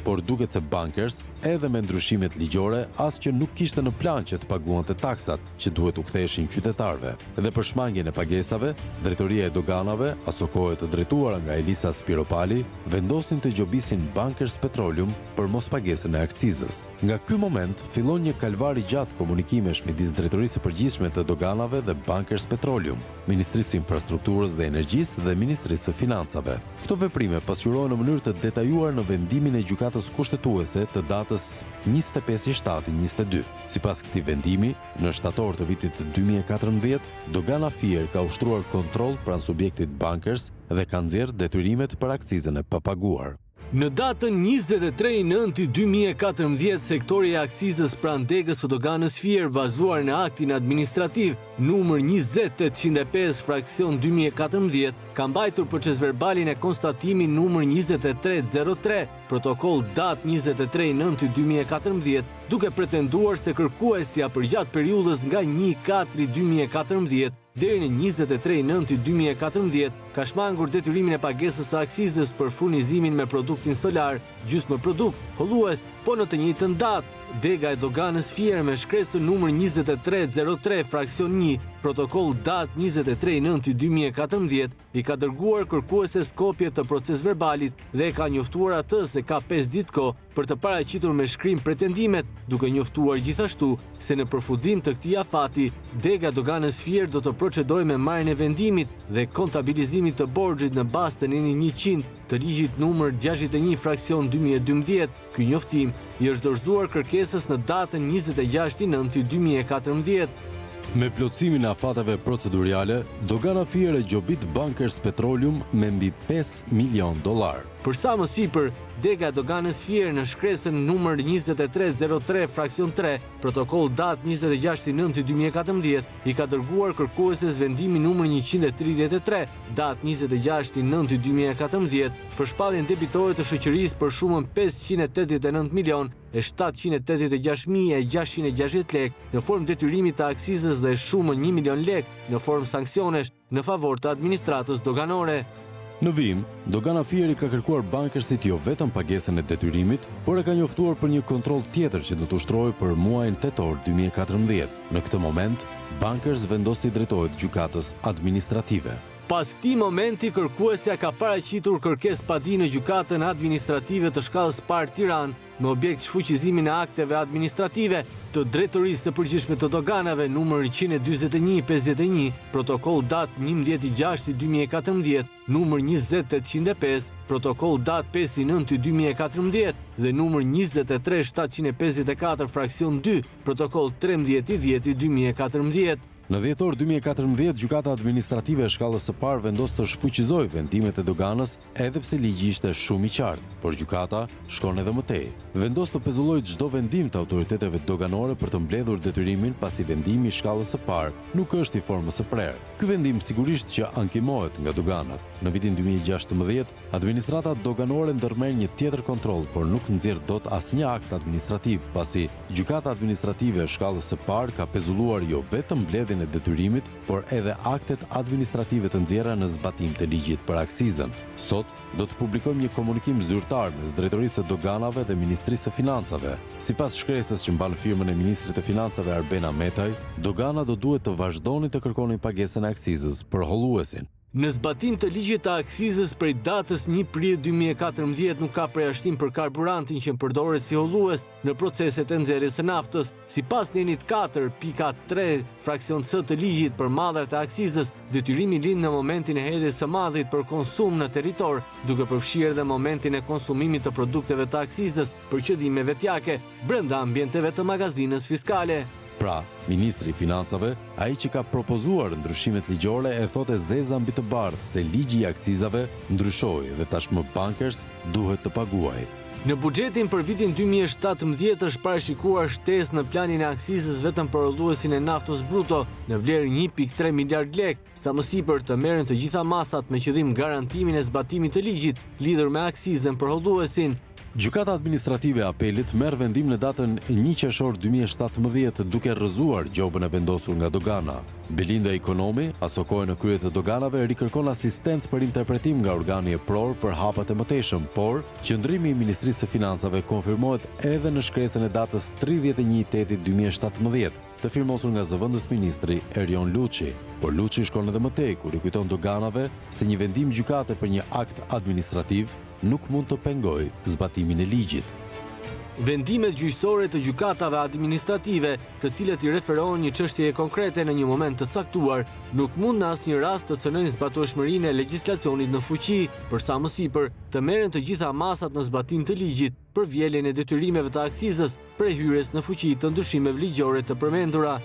por duket se Bankers, edhe me ndryshimet ligjore, asgjë nuk kishte në plan që të paguante taksat që duhet u ktheheshin qytetarëve. Dhe për shmangjen e pagesave, Drejtoria e Doganave, aso kohë të drejtuara nga Elisa Spiropali, vendosin të gjobisin Bankers Petroleum për mos pagesën e akcizës. Nga ky moment fillon një kalvar i gjatë komunikimesh midis Drejtorisë së Përgjithshme të Doganave dhe Bankers Petroleum, Ministrisë së Infrastrukturës dhe Energjisë dhe Ministrisë së Financave. Këto veprime pasqyrohen në mënyrë të detajuar në vendimin e gjykatës kushtetuese të datës 25/7/22. Sipas këtij vendimi, në shtator të vitit 2014, Dogana Fier ka ushtruar kontroll pranë subjektit Bankers dhe ka nxjerrë detyrimet për akcizën e papaguar. Në datën 23/9/2014, sektori i akcizës pranë degës së Doganës Fier, bazuar në aktin administrativ numër 20805 fraksion 2014, ka mbajtur procesverbalin e konstatimit numër 2303, protokoll datë 23/9/2014, duke pretenduar se kërkuesja përgjatë periudhës nga 1/4/2014 deri në 23/9/2014 ka shmangur detyrimin e pagesës së akcizës për furnizimin me produktin solar, gjysmë produkt, hollues, po në të njëjtën datë, dega e Doganës Fier me shkresën numër 2303 fraksion 1, protokoll datë 23/9/2014, i ka dërguar kërkueses kopje të procesverbalit dhe ka njoftuar atë se ka 5 ditë kohë për të paraqitur me shkrim pretendimet, duke njoftuar gjithashtu se në përfundim të këtij afati, dega e Doganës Fier do të procedojë me marrjen e vendimit dhe kontabilizimit të borxhit në bazë të neni 100 të ligjit numër 61 fraksion 2012. Ky njoftim i është dorëzuar kërkesës në datën 26/9/2014. Me plotësimin e afateve procedurale, Dogana Fier e gjobit Bankers Petroleum me mbi $5 milion. Për sa më sipër, dega e Doganës Fier në shkresën numër 2303 fraksion 3, protokoll datë 26/9/2014, i ka dërguar kërkueses vendimin numër 133, datë 26/9/2014, për shpalljen debitore të shoqërisë për shumën 589.786.660 lek në formë detyrimi të akcizës dhe shumën 1 milion lek në formë sanksionesh në favor të administratës doganore. Në vim, Dogana Fieri ka kërkuar Bankersit jo vetëm pagesën e detyrimit, por e ka njoftuar për një kontroll tjetër që do të ushtrohej për muajin tetor 2014. Në këtë moment, Bankers vendos të drejtohet gjykatës administrative. Pas këtij momenti, kërkuesja ka paraqitur kërkesë padi në gjykatën administrative të shkallës parë Tiranë, me objekt shfuqizimin e akteve administrative të Drejtorisë së Përgjithshme të Doganave numër 141/51, protokoll datë 11/6/2014, numër 20805, protokoll datë 5/9/2014 dhe numër 23754 fraksion 2, protokoll 13/10/2014. Në dhjetor 2014, gjykata administrative e shkallës së parë vendos të shfuqizojë vendimet e Doganës, edhe pse ligji ishte shumë i qartë, por gjykata shkon edhe më tej. Vendos të pezullojë çdo vendim të autoriteteve doganore për të mbledhur detyrimin, pasi vendimi i shkallës së parë nuk është i formës së prerë. Ky vendim sigurisht që ankimohet nga doganat. Në vitin 2016, administrata doganore ndërmerr një tjetër kontroll, por nuk nxjerr dot asnjë akt administrativ, pasi gjykata administrative e shkallës së parë ka pezulluar jo vetëm mbledhjen e detyrimit, por edhe aktet administrative të nxjerra në zbatim të ligjit për akcizën. Sot do të publikojmë një komunikim zyrtar mes Drejtorisë së Doganave dhe Ministrisë së Financave. Sipas shkresës që mban firmën e Ministrit të Financave Arbena Metaj, Dogana do duhet të vazhdoni të kërkoni pagesën e akcizës për holluesin. Në zbatim të ligjit të akcizës prej datës 1 prill 2014 nuk ka përjashtim për karburantin që përdoret si hollues në proceset e nxjerrjes së naftës. Sipas nenit 4.3 fraksion C të ligjit për madhrat e akcizës, detyrimi lind në momentin e hedhjes së madhrit për konsum në territor, duke përfshirë edhe momentin e konsumimit të produkteve të akcizës për qëllime vetjake brenda ambienteve të magazinës fiskale. Pra, Ministri i Financave, ai që ka propozuar ndryshimet ligjore, e thotë zeza mbi të bardhë se ligji i akcizave ndryshoi dhe tashmë Bankers duhet të paguajë. Në buxhetin për vitin 2017 është parashikuar shtesë në planin e akcizës vetëm për holluesin e naftës bruto në vlerë 1.3 miliard lek, sa më sipër të merren të gjitha masat me qëllim garantimin e zbatimit të ligjit lidhur me akcizën për holluesin. Gjykata administrative e apelit merr vendim në datën 1 qershor 2017 duke rrëzuar gjobën e vendosur nga dogana. Belinda Ikonomi, asokohe në krye të doganave, rikërkon asistencë për interpretim nga organi e pror për hapat e mëtejshëm, por qëndrimi i Ministrisë së Financave konfirmohet edhe në shkresën e datës 31/8/2017, të firmosur nga zëvendës ministri Erion Luçi. Por Luçi shkon edhe më tej kur i kujton doganave se një vendim gjykate për një akt administrativ nuk mund të pengoj zbatimin e ligjit. Vendimet gjyqësore të gjykatave administrative, të cilët i referohen një çështje konkrete në një moment të caktuar, nuk mund në asnjë rast të cënojnë zbatueshmërinë e legjislacionit në fuqi, përsa më sipër të merren të gjitha masat në zbatim të ligjit për vjeljen e detyrimeve të aksizës, për hyrjes në fuqi të ndryshimeve ligjore të përmendura.